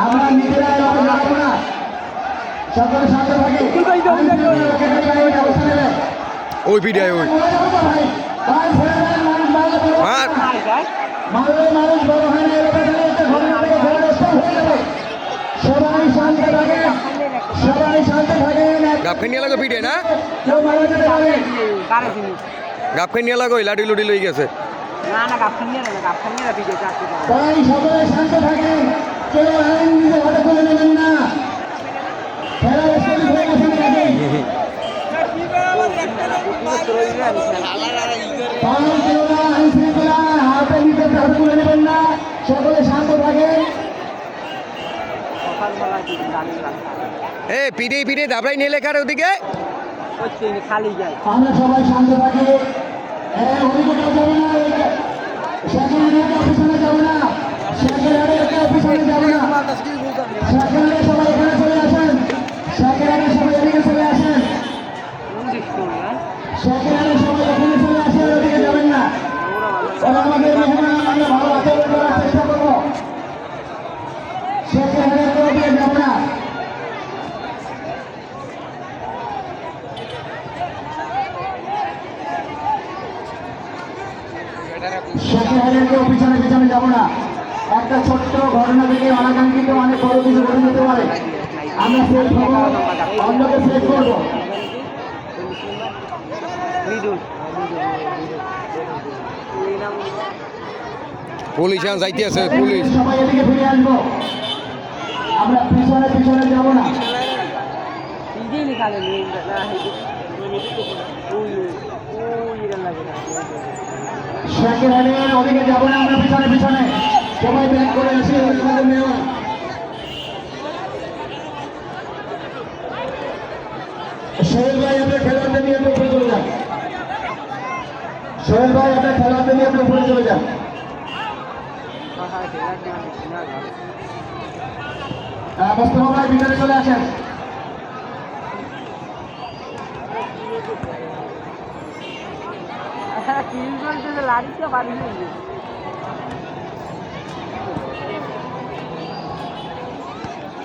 আমরা নিজেরা এলাকা যাবো না, সকলে শান্ত থাকে। ওই পিডিয়ায় ওই মার মানুষ বড় হয় না, সবাই শান্ত থাকে, সবাই শান্ত থাকেন। গাপখান নিয়ে লাগো পিডিয়া না, কেউ মারা যেতে পারে। গাপখান নিয়ে লাগো লাঠি লুটি লই গেছে। তাই সকলে শান্ত থাকেন, কেউ আইন নিজে হাতে তুলে নেবেন না। খেলা স্থগিত হয়ে গেছে নাকি? আইন শৃঙ্খলা হাতে নিজে হাতে তুলে নেবেন না, সকলে শান্ত থাকেন। এ পিডে পিডে দাবড়াই নিয়ে লেখার ওদিকে খালি যায়। আমরা সবাই শান্ত থাকি। অভিযোগ যাবে না, সেখানে পিছনে যাবে না, সেখানে পিছনে যাবে না, সেখানে সবাই এখানে চলে আসেন, সেখানে সবাই এদিকে চলে আসেন, সেখানে সবাই এখানে চলে আসেন, ওদিকে যাবেন না। ওরা আমাদের মেহমান, আমরা ভালো আচরণ করার চেষ্টা করবো, সেখানে ওদিকে যাবো না। সেখানে কেউ পিছনে পিছনে যাবো না। একটা ছোট্ট ঘটনা থেকে অনাকাঙ্ক্ষিত অনেক বড় কিছু ঘটে যেতে পারে। আমরা সেফ হবো, অন্যকে সেফ করবো। পুলিশ যাইতে আছে পুলিশ। সবাই এদিকে ফিরে আসবো, আমরা পিছনে পিছনে যাবো না। সেখানে ওদিকে যাবো না, আমরা পিছনে পিছনে সবাই ব্যাক করে আসি। আমাদের মেহমান সোহেল ভাই, আপনার খেলোয়াড়দের নিয়ে আপনি উপরে চলে যান। সোহেল ভাই, আপনার খেলোয়াড়দের নিয়ে আপনি উপরে চলে যান। মোস্তফা ভাই ভিতরে চলে আসেন। লাড়িতে বাড়ি